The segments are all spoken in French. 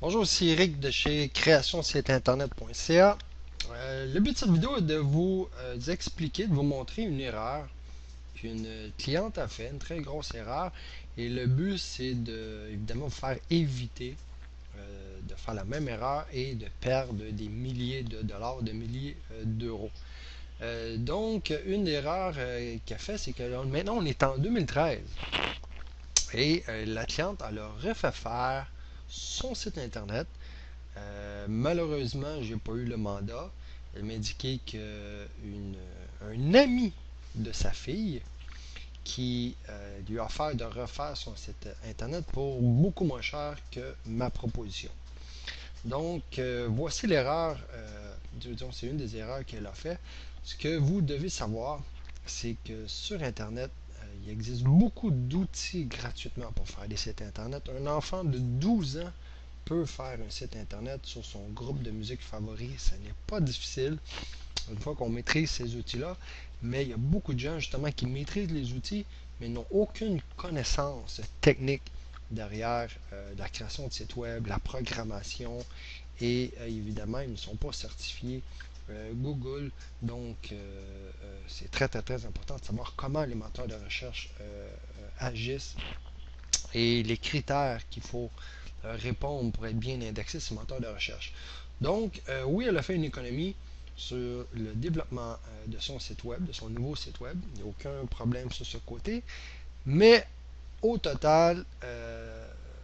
Bonjour, c'est Eric de chez créationsiteinternet.ca. Le but de cette vidéo est de vous expliquer, de vous montrer une erreur qu'une cliente a fait, une très grosse erreur. Et le but, c'est de, évidemment, vous faire éviter de faire la même erreur et de perdre des milliers de dollars, de milliers d'euros. Donc, une erreur qu'elle a fait, c'est que maintenant, on est en 2013 et la cliente, elle a refait faire son site internet. Malheureusement, j'ai pas eu le mandat. Elle m'a indiqué qu'un ami de sa fille qui lui a offert de refaire son site internet pour beaucoup moins cher que ma proposition. Donc, voici l'erreur. Disons, c'est une des erreurs qu'elle a fait. Ce que vous devez savoir, c'est que sur Internet, il existe beaucoup d'outils gratuitement pour faire des sites Internet. Un enfant de 12 ans peut faire un site internet sur son groupe de musique favori. Ça n'est pas difficile une fois qu'on maîtrise ces outils-là. Mais il y a beaucoup de gens justement qui maîtrisent les outils, mais n'ont aucune connaissance technique derrière la création de sites web, la programmation et évidemment, ils ne sont pas certifiés Google. Donc, c'est très, très, très important de savoir comment les moteurs de recherche agissent et les critères qu'il faut répondre pour être bien indexé ces moteurs de recherche. Donc, oui, elle a fait une économie sur le développement de son site web, de son nouveau site web. Il n'y a aucun problème sur ce côté. Mais au total,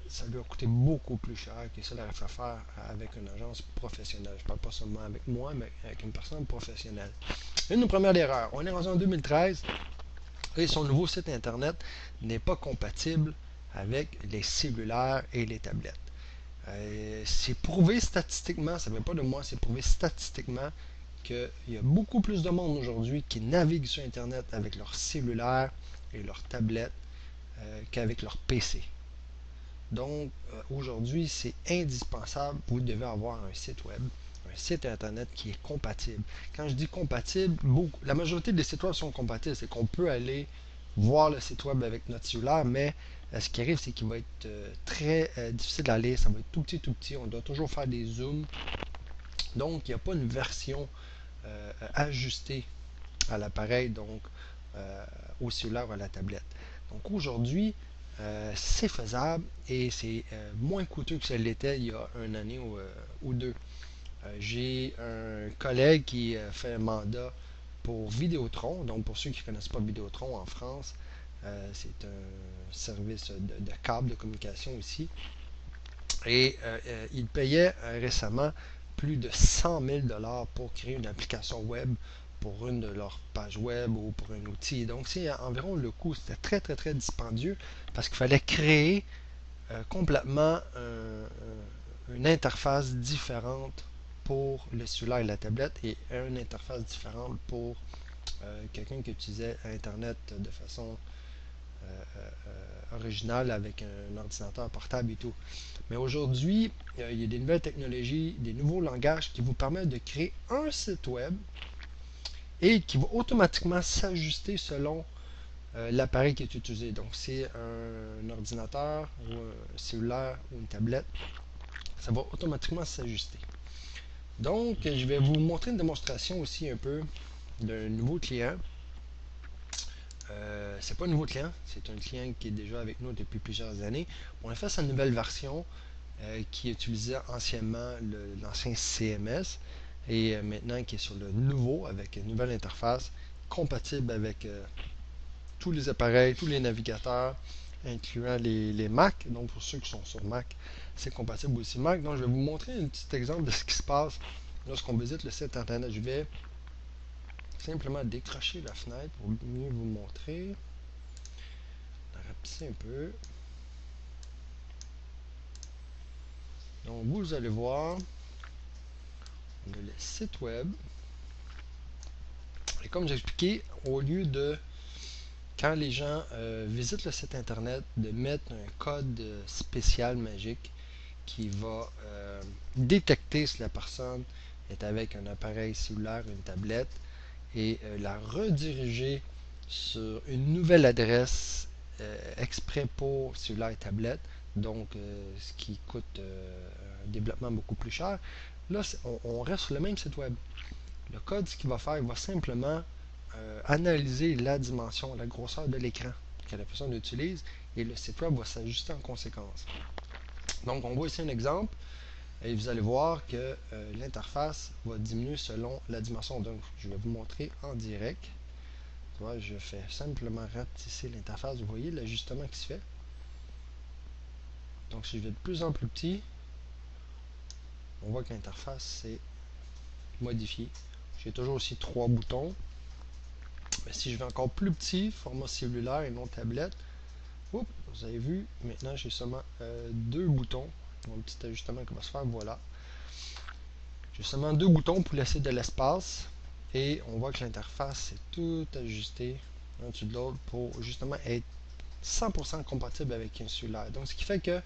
ça lui a coûté beaucoup plus cher que ça l'aurait fait faire avec une agence professionnelle. Je ne parle pas seulement avec moi, mais avec une personne professionnelle. Une première erreur. On est rendu en 2013 et son nouveau site internet n'est pas compatible avec les cellulaires et les tablettes. C'est prouvé statistiquement, ça ne vient pas de moi, c'est prouvé statistiquement qu'il y a beaucoup plus de monde aujourd'hui qui navigue sur Internet avec leur cellulaire et leur tablette qu'avec leur PC. Donc, aujourd'hui, c'est indispensable. Vous devez avoir un site web, un site Internet qui est compatible. Quand je dis compatible, la majorité des sites web sont compatibles. C'est qu'on peut aller voir le site web avec notre cellulaire, mais ce qui arrive, c'est qu'il va être très difficile à lire. Ça va être tout petit, tout petit. On doit toujours faire des zooms. Donc, il n'y a pas une version ajustée à l'appareil, donc au cellulaire ou à la tablette. Donc aujourd'hui, c'est faisable et c'est moins coûteux que ça l'était il y a une année ou deux. J'ai un collègue qui fait un mandat pour Vidéotron. Donc pour ceux qui ne connaissent pas Vidéotron en France, c'est un service de câble de communication ici. Et il payait récemment plus de 100 000 pour créer une application web pour une de leurs pages web ou pour un outil. Donc, c'est environ le coût. C'était très, très, très dispendieux parce qu'il fallait créer complètement une interface différente pour le cellulaire et la tablette et une interface différente pour quelqu'un qui utilisait Internet de façon originale avec un ordinateur portable et tout. Mais aujourd'hui, il y a des nouvelles technologies, des nouveaux langages qui vous permettent de créer un site web et qui va automatiquement s'ajuster selon l'appareil qui est utilisé. Donc, c'est un ordinateur ou un cellulaire ou une tablette, ça va automatiquement s'ajuster. Donc, je vais vous montrer une démonstration aussi un peu d'un nouveau client. C'est pas un nouveau client, c'est un client qui est déjà avec nous depuis plusieurs années. On a fait sa nouvelle version qui utilisait anciennement l'ancien CMS et maintenant qui est sur le nouveau avec une nouvelle interface compatible avec tous les appareils, tous les navigateurs, incluant les Mac. Donc pour ceux qui sont sur Mac, c'est compatible aussi Mac. Donc je vais vous montrer un petit exemple de ce qui se passe lorsqu'on visite le site internet. Je vais simplement décrocher la fenêtre pour mieux vous montrer. La rapetisser un peu. Donc vous allez voir, on a le site web. Et comme j'expliquais, au lieu de, quand les gens visitent le site internet, de mettre un code spécial magique qui va détecter si la personne est avec un appareil cellulaire, une tablette, et la rediriger sur une nouvelle adresse exprès pour cellulaire et tablette. donc ce qui coûte un développement beaucoup plus cher. Là, on reste sur le même site web. Le code, ce qu'il va faire, il va simplement analyser la dimension, la grosseur de l'écran que la personne utilise et le site web va s'ajuster en conséquence. Donc, on voit ici un exemple et vous allez voir que l'interface va diminuer selon la dimension. Donc, je vais vous montrer en direct. Je fais simplement rapetisser l'interface. Vous voyez l'ajustement qui se fait. Donc, si je vais de plus en plus petit, on voit que l'interface s'est modifiée. J'ai toujours aussi 3 boutons. Mais si je vais encore plus petit, format cellulaire et non tablette, oups, vous avez vu, maintenant j'ai seulement 2 boutons. Un petit ajustement qui va se faire, voilà. J'ai seulement 2 boutons pour laisser de l'espace. Et on voit que l'interface est tout ajustée un dessus de l'autre pour justement être 100% compatible avec un cellulaire. Donc ce qui fait que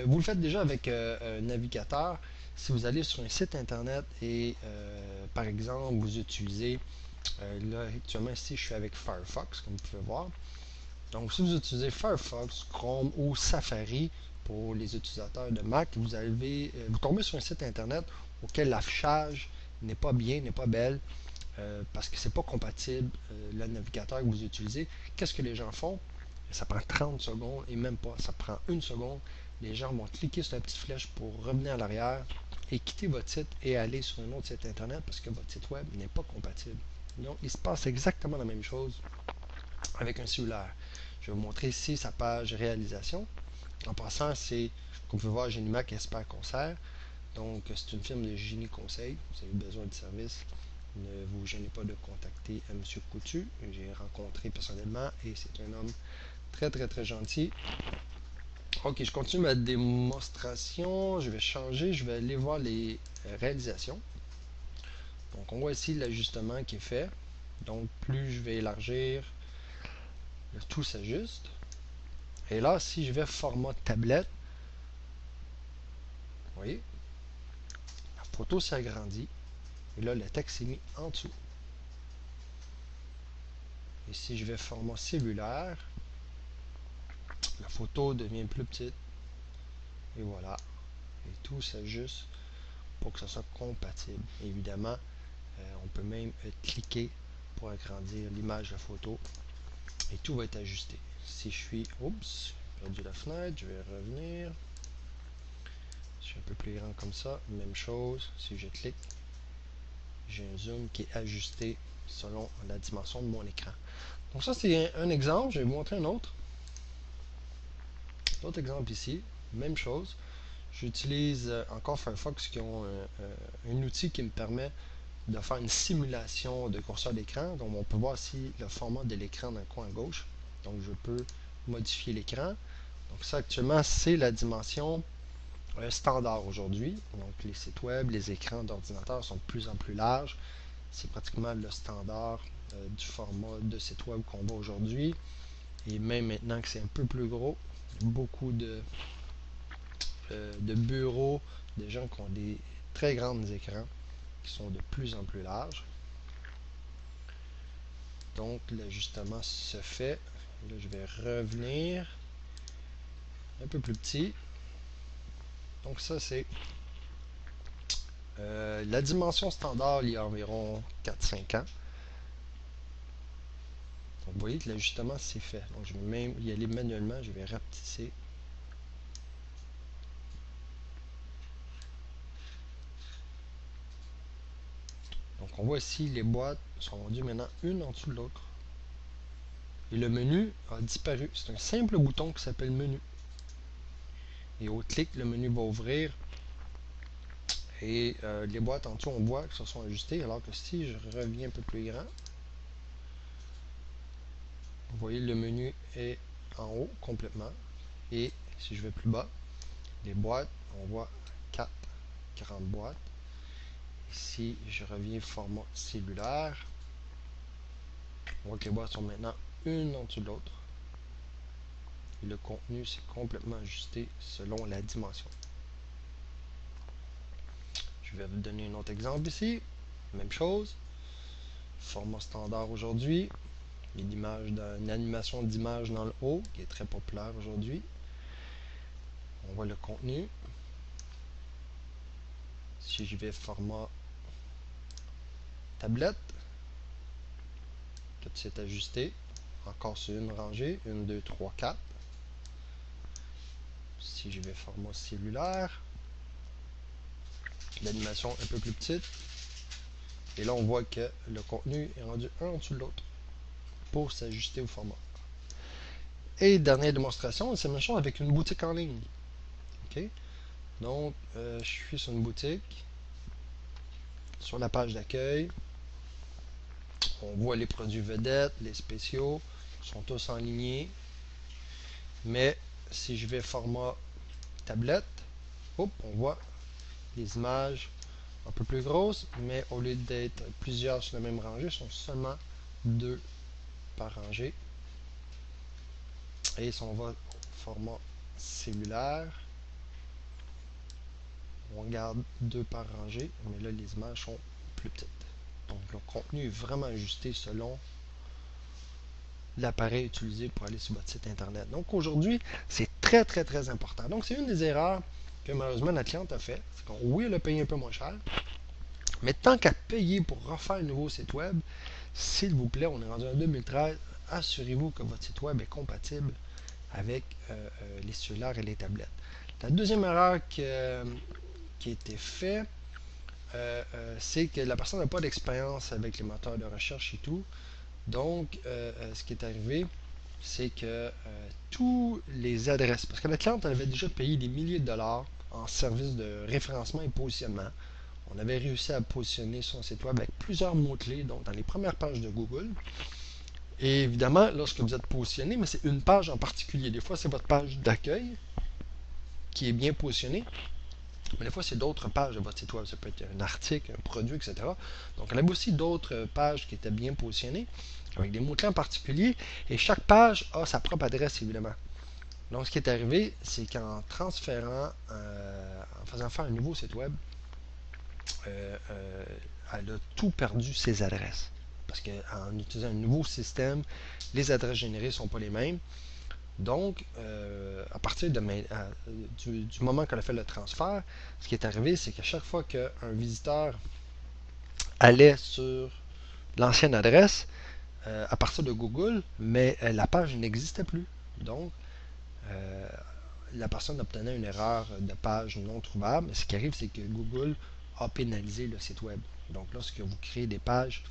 vous le faites déjà avec un navigateur. Si vous allez sur un site internet et par exemple vous utilisez là actuellement ici je suis avec Firefox comme vous pouvez voir. Donc si vous utilisez Firefox, Chrome ou Safari pour les utilisateurs de Mac, vous tombez sur un site internet auquel l'affichage n'est pas bien, n'est pas belle, parce que c'est pas compatible le navigateur que vous utilisez. Qu'est-ce que les gens font? Ça prend 30 secondes et même pas, ça prend 1 seconde. Les gens vont cliquer sur la petite flèche pour revenir à l'arrière et quitter votre site et aller sur un autre site internet parce que votre site web n'est pas compatible. Donc il se passe exactement la même chose avec un cellulaire. Je vais vous montrer ici sa page réalisation. En passant, c'est, comme vous pouvez voir, Génimac Expert Concert. Donc, c'est une firme de génie conseil. Vous avez besoin de service, ne vous gênez pas de contacter M. Coutu. J'ai rencontré personnellement et c'est un homme très très très gentil. Ok, je continue ma démonstration. Je vais changer, je vais aller voir les réalisations. Donc, on voit ici l'ajustement qui est fait. Donc, plus je vais élargir, tout s'ajuste. Et là, si je vais format tablette, vous voyez, la photo s'agrandit. Et là, le texte s'est mis en dessous. Et si je vais format cellulaire, la photo devient plus petite. Et voilà. Et tout s'ajuste pour que ça soit compatible. Évidemment, on peut même cliquer pour agrandir l'image de la photo. Et tout va être ajusté. Si je suis... Oups, j'ai perdu la fenêtre. Je vais revenir. Je suis un peu plus grand comme ça. Même chose. Si je clique, j'ai un zoom qui est ajusté selon la dimension de mon écran. Donc ça, c'est un exemple. Je vais vous montrer un autre. Autre exemple ici. Même chose. J'utilise encore Firefox qui ont un outil qui me permet de faire une simulation de grosseur d'écran. Donc on peut voir ici le format de l'écran dans le coin à gauche. Donc je peux modifier l'écran. Donc ça actuellement c'est la dimension standard aujourd'hui. Donc les sites web, les écrans d'ordinateur sont de plus en plus larges. C'est pratiquement le standard du format de site web qu'on voit aujourd'hui. Et même maintenant que c'est un peu plus gros, beaucoup de bureaux, de gens qui ont des très grands écrans qui sont de plus en plus larges. Donc l'ajustement se fait. Là, je vais revenir un peu plus petit. Donc ça c'est la dimension standard il y a environ 4-5 ans. Donc, vous voyez que l'ajustement s'est fait. Donc je vais même y aller manuellement. Je vais rapetisser. Donc on voit ici les boîtes sont vendues maintenant une en dessous de l'autre. Et le menu a disparu. C'est un simple bouton qui s'appelle menu. Et au clic, le menu va ouvrir. Et les boîtes en dessous, on voit que se sont ajustées. Alors que si je reviens un peu plus grand, vous voyez le menu est en haut complètement. Et si je vais plus bas, les boîtes, on voit 4 grandes boîtes. Si je reviens format cellulaire, on voit que les boîtes sont maintenant une en dessous de l'autre. Et le contenu s'est complètement ajusté selon la dimension. Je vais vous donner un autre exemple ici. Même chose. Format standard aujourd'hui. Une animation d'image dans le haut qui est très populaire aujourd'hui. On voit le contenu. Si je vais format tablette, tout s'est ajusté. Encore sur une rangée, 1, 2, 3, 4. Si je vais format cellulaire, l'animation un peu plus petite. Et là, on voit que le contenu est rendu un en dessous de l'autre pour s'ajuster au format. Et dernière démonstration, c'est la même chose avec une boutique en ligne. OK? Donc, je suis sur une boutique. Sur la page d'accueil, on voit les produits vedettes, les spéciaux, sont tous alignés. Mais si je vais format tablette, hop, on voit les images un peu plus grosses, mais au lieu d'être plusieurs sur la même rangée, sont seulement 2 par rangée. Et si on va au format cellulaire, on garde 2 par rangée, mais là les images sont plus petites. Donc le contenu est vraiment ajusté selon l'appareil utilisé pour aller sur votre site internet. Donc aujourd'hui, c'est très très très important. Donc c'est une des erreurs que malheureusement notre cliente a fait. C'est oui, elle a payé un peu moins cher, mais tant qu'à payer pour refaire un nouveau site web, s'il vous plaît, on est rendu en 2013, assurez-vous que votre site web est compatible avec les cellulaires et les tablettes. La deuxième erreur qui a été faite, c'est que la personne n'a pas d'expérience avec les moteurs de recherche et tout. Donc, ce qui est arrivé, c'est que tous les adresses, parce que la cliente avait déjà payé des milliers de dollars en services de référencement et positionnement. On avait réussi à positionner son site web avec plusieurs mots-clés, donc dans les premières pages de Google. Et évidemment, lorsque vous êtes positionné, mais c'est une page en particulier. Des fois, c'est votre page d'accueil qui est bien positionnée. Mais des fois, c'est d'autres pages de votre site web. Ça peut être un article, un produit, etc. Donc, on avait aussi d'autres pages qui étaient bien positionnées, avec des mots-clés en particulier. Et chaque page a sa propre adresse, évidemment. Donc, ce qui est arrivé, c'est qu'en transférant, en faisant faire un nouveau site web, elle a tout perdu ses adresses. Parce qu'en utilisant un nouveau système, les adresses générées ne sont pas les mêmes. Donc, à partir du moment qu'elle a fait le transfert, ce qui est arrivé, c'est qu'à chaque fois qu'un visiteur allait sur l'ancienne adresse, à partir de Google, mais la page n'existait plus. Donc, la personne obtenait une erreur de page non trouvable. Ce qui arrive, c'est que Google a pénalisé le site web. Donc, lorsque vous créez des pages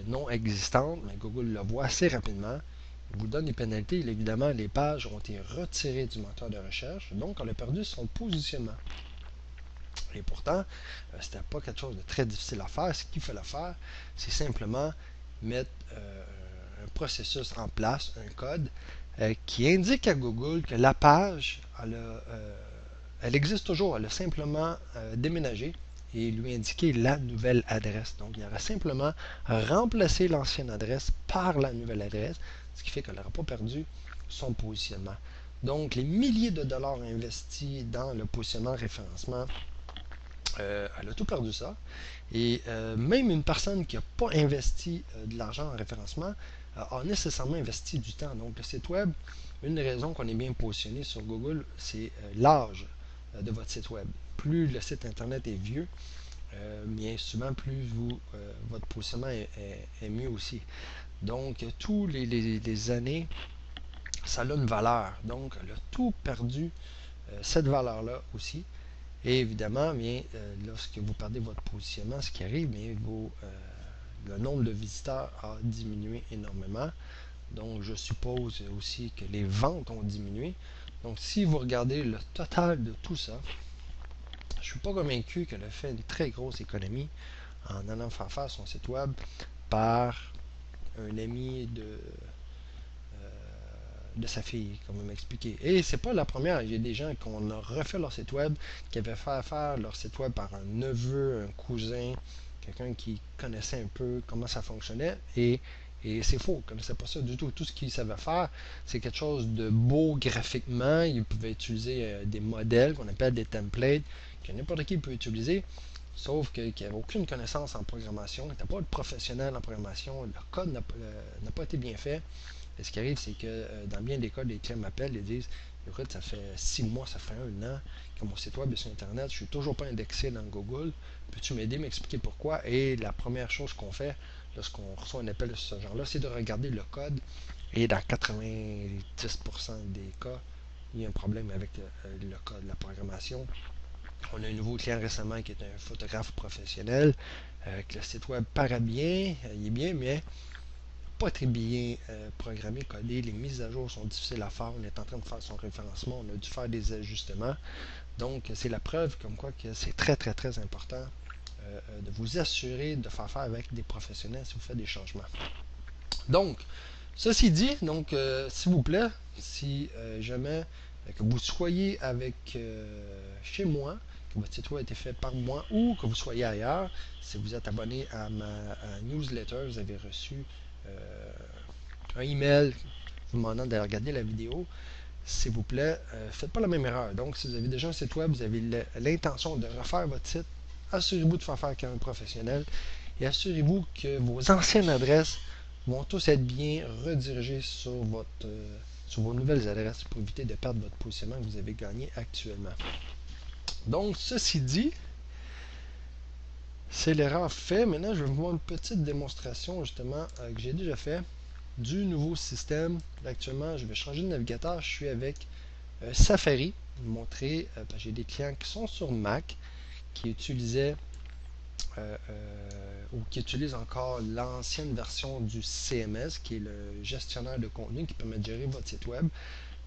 non existantes, mais Google le voit assez rapidement, il vous donne des pénalités. Et évidemment, les pages ont été retirées du moteur de recherche, donc on a perdu son positionnement. Et pourtant, c'était pas quelque chose de très difficile à faire. Ce qu'il fallait faire, c'est simplement mettre un processus en place, un code, qui indique à Google que la page, elle existe toujours. Elle a simplement déménagé et lui indiquer la nouvelle adresse. Donc, il aura simplement remplacé l'ancienne adresse par la nouvelle adresse, ce qui fait qu'elle n'aura pas perdu son positionnement. Donc, les milliers de dollars investis dans le positionnement référencement, elle a tout perdu ça. Et même une personne qui n'a pas investi de l'argent en référencement a nécessairement investi du temps. Donc, le site web, une des raisons qu'on est bien positionné sur Google, c'est l'âge de votre site web. Plus le site internet est vieux, bien souvent, plus votre positionnement est mieux aussi. Donc, tous les années, ça a une valeur. Donc, elle a tout perdu cette valeur-là aussi. Et évidemment, bien, lorsque vous perdez votre positionnement, ce qui arrive, bien, le nombre de visiteurs a diminué énormément. Donc, je suppose aussi que les ventes ont diminué. Donc, si vous regardez le total de tout ça, je ne suis pas convaincu qu'elle a fait une très grosse économie en allant faire son site web par un ami de sa fille, comme on m'a expliqué. Et c'est pas la première. Il y a des gens qui ont refait leur site web, qui avaient fait faire leur site web par un neveu, un cousin, quelqu'un qui connaissait un peu comment ça fonctionnait. Et c'est faux, ils ne connaissaient pas ça du tout. Tout ce qu'ils savaient faire, c'est quelque chose de beau graphiquement. Ils pouvaient utiliser des modèles qu'on appelle des templates, que n'importe qui peut utiliser. Sauf qu'il n'y avait aucune connaissance en programmation, il n'était pas de professionnel en programmation, le code n'a pas été bien fait. Et ce qui arrive, c'est que dans bien des cas, les clients m'appellent et disent Écoute, ça fait 6 mois, ça fait un an que mon site web est sur Internet. Je suis toujours pas indexé dans Google. Peux-tu m'aider, m'expliquer pourquoi? Et la première chose qu'on fait lorsqu'on reçoit un appel de ce genre-là, c'est de regarder le code. Et dans 90% des cas, il y a un problème avec le code, la programmation. On a un nouveau client récemment qui est un photographe professionnel, que le site web paraît bien, il est bien, mais pas très bien programmé, codé. Les mises à jour sont difficiles à faire. On est en train de faire son référencement. On a dû faire des ajustements. Donc, c'est la preuve comme quoi que c'est très, très, très important de vous assurer de faire affaire avec des professionnels si vous faites des changements. Donc, ceci dit, donc, s'il vous plaît, si jamais que vous soyez avec chez moi, que votre site web a été fait par moi ou que vous soyez ailleurs, si vous êtes abonné à ma newsletter, vous avez reçu un email vous demandant de regarder la vidéo, s'il vous plaît, faites pas la même erreur. Donc, si vous avez déjà un site web, vous avez l'intention de refaire votre site, assurez-vous de faire affaire avec un professionnel et assurez-vous que vos anciennes adresses vont tous être bien redirigées sur vos nouvelles adresses pour éviter de perdre votre positionnement que vous avez gagné actuellement. Donc, ceci dit, c'est l'erreur faite. Maintenant, je vais vous montrer une petite démonstration justement que j'ai déjà fait du nouveau système. Actuellement, je vais changer de navigateur. Je suis avec Safari. Montrer, j'ai des clients qui sont sur Mac qui utilisaient ou qui utilisent encore l'ancienne version du CMS, qui est le gestionnaire de contenu qui permet de gérer votre site web.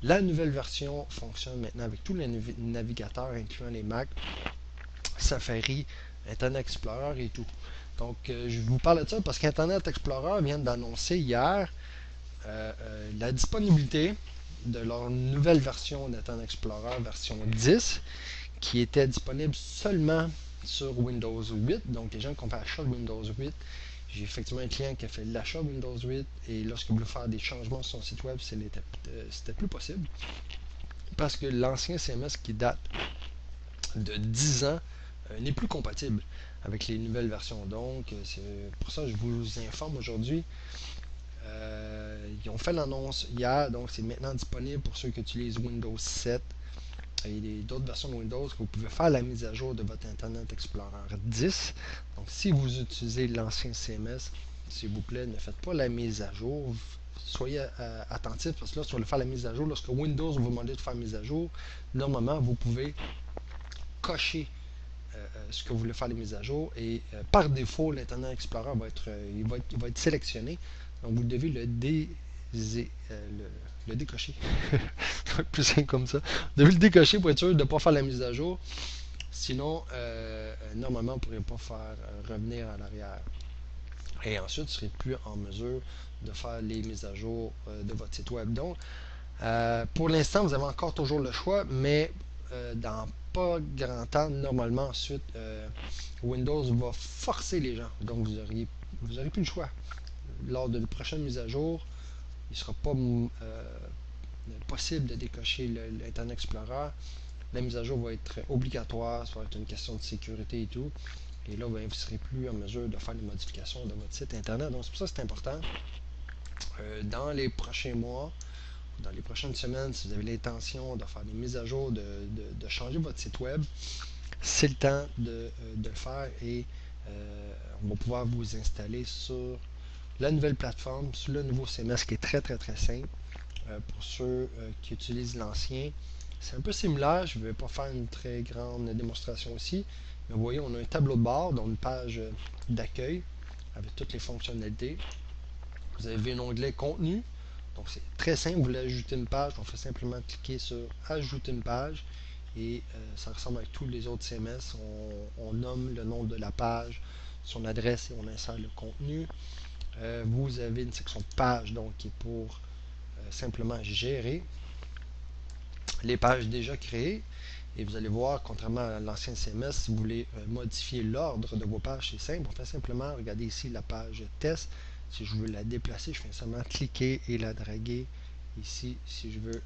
La nouvelle version fonctionne maintenant avec tous les navigateurs, incluant les Mac, Safari, Internet Explorer et tout. Donc, je vous parle de ça parce qu'Internet Explorer vient d'annoncer hier la disponibilité de leur nouvelle version d'Internet Explorer, version 10, qui était disponible seulement sur Windows 8. Donc, les gens qui ont fait l'achat de Windows 8, j'ai effectivement un client qui a fait l'achat de Windows 8 et lorsqu'il voulait faire des changements sur son site web, c'était plus possible parce que l'ancien CMS qui date de 10 ans n'est plus compatible avec les nouvelles versions. Donc, c'est pour ça que je vous informe aujourd'hui. Ils ont fait l'annonce hier, donc c'est maintenant disponible pour ceux qui utilisent Windows 7 et d'autres versions de Windows que vous pouvez faire la mise à jour de votre Internet Explorer 10. Donc, si vous utilisez l'ancien CMS, s'il vous plaît, ne faites pas la mise à jour. Soyez attentifs parce que là, si vous voulez faire la mise à jour, lorsque Windows vous demande de faire la mise à jour, normalement, vous pouvez cocher ce que vous voulez faire les mises à jour et par défaut, l'Internet Explorer il va être sélectionné. Donc, vous devez le décocher. Plus simple comme ça. Vous devez le décocher pour être sûr de ne pas faire la mise à jour. Sinon, normalement, vous ne pourrez pas faire revenir à l'arrière. Et ensuite, vous ne serez plus en mesure de faire les mises à jour de votre site web. Donc, pour l'instant, vous avez encore toujours le choix, mais dans pas grand temps, normalement, ensuite, Windows va forcer les gens. Donc, vous aurez plus le choix. Lors de la prochaine mise à jour, il ne sera pas possible de décocher l'Internet Explorer. La mise à jour va être obligatoire, ça va être une question de sécurité et tout. Et là, vous ne serez plus en mesure de faire des modifications de votre site Internet. Donc, c'est pour ça que c'est important. Dans les prochains mois, dans les prochaines semaines, si vous avez l'intention de faire des mises à jour, de changer votre site web, c'est le temps de le faire et on va pouvoir vous installer sur la nouvelle plateforme, sur le nouveau CMS qui est très très très simple. Pour ceux qui utilisent l'ancien, c'est un peu similaire. Je ne vais pas faire une très grande démonstration ici, mais vous voyez, on a un tableau de bord, donc une page d'accueil avec toutes les fonctionnalités. Vous avez un onglet contenu. Donc c'est très simple, vous voulez ajouter une page, on fait simplement cliquer sur ajouter une page et ça ressemble à tous les autres CMS. On nomme le nom de la page, son adresse et on insère le contenu. Vous avez une section page donc qui est pour simplement gérer les pages déjà créées. Et vous allez voir, contrairement à l'ancien CMS, si vous voulez modifier l'ordre de vos pages, c'est simple. On fait simplement, regardez ici la page test. Si je veux la déplacer, je fais simplement cliquer et la draguer ici. Si je veux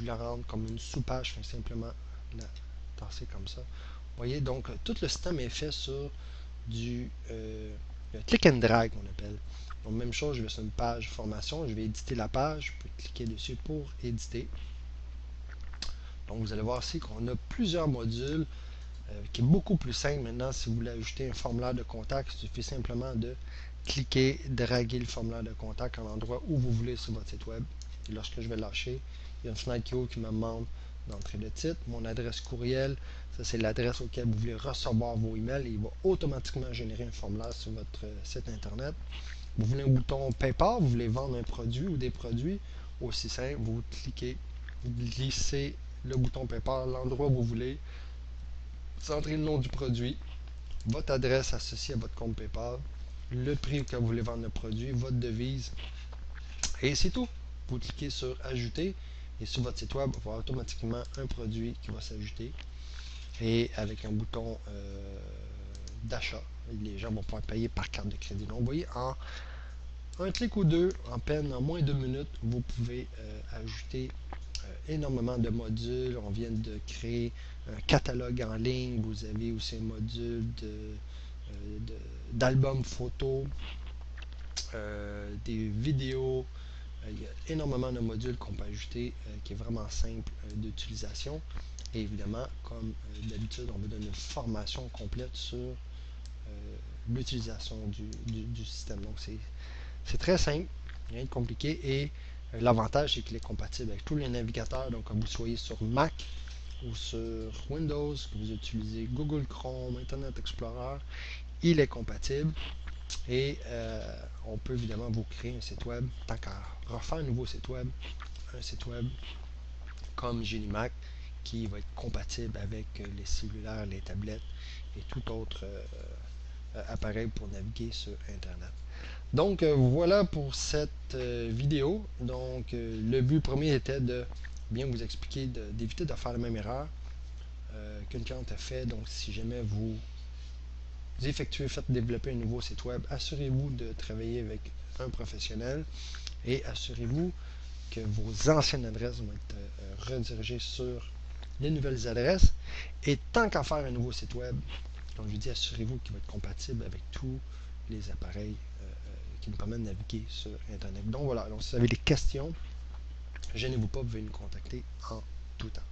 la rendre comme une sous-page, je fais simplement la tasser comme ça. Vous voyez, donc tout le système est fait sur du click and drag, on appelle. Donc, même chose, je vais sur une page formation, je vais éditer la page, je peux cliquer dessus pour éditer. Donc vous allez voir ici qu'on a plusieurs modules qui est beaucoup plus simple maintenant. Si vous voulez ajouter un formulaire de contact, il suffit simplement de cliquer, draguer le formulaire de contact à l'endroit où vous voulez sur votre site web. Et lorsque je vais lâcher, il y a une fenêtre qui ouvre qui me demande d'entrer le titre, mon adresse courriel, ça c'est l'adresse auquel vous voulez recevoir vos emails et il va automatiquement générer un formulaire sur votre site internet. Vous voulez un bouton PayPal, vous voulez vendre un produit ou des produits, aussi simple, vous cliquez, vous glissez le bouton PayPal à l'endroit où vous voulez, vous entrez le nom du produit, votre adresse associée à votre compte PayPal, le prix auquel vous voulez vendre le produit, votre devise, et c'est tout. Vous cliquez sur Ajouter et sur votre site web, il va y avoir automatiquement un produit qui va s'ajouter et avec un bouton d'achat. Les gens vont pouvoir payer par carte de crédit. Donc, vous voyez, en un clic ou deux, en moins de 2 minutes, vous pouvez ajouter énormément de modules. On vient de créer un catalogue en ligne. Vous avez aussi un module d'albums photos, des vidéos. Il y a énormément de modules qu'on peut ajouter qui est vraiment simple d'utilisation. Et évidemment, comme d'habitude, on vous donne une formation complète sur l'utilisation du système. Donc, c'est très simple, rien de compliqué. Et l'avantage, c'est qu'il est compatible avec tous les navigateurs. Donc, que vous soyez sur Mac ou sur Windows, que vous utilisez Google Chrome, Internet Explorer, il est compatible. Et on peut évidemment vous créer un site web, tant qu'à refaire un nouveau site web, un site web comme Genimac qui va être compatible avec les cellulaires, les tablettes et tout autre appareil pour naviguer sur Internet. Donc voilà pour cette vidéo. Donc le but premier était de bien vous expliquer d'éviter de faire la même erreur qu'une cliente a fait. Donc si jamais vous faites développer un nouveau site web, assurez-vous de travailler avec un professionnel et assurez-vous que vos anciennes adresses vont être redirigées sur les nouvelles adresses. Et tant qu'à faire un nouveau site web, comme je dis, assurez-vous qu'il va être compatible avec tous les appareils qui nous permettent de naviguer sur Internet. Donc voilà, donc si vous avez des questions, gênez-vous pas, vous pouvez nous contacter en tout temps.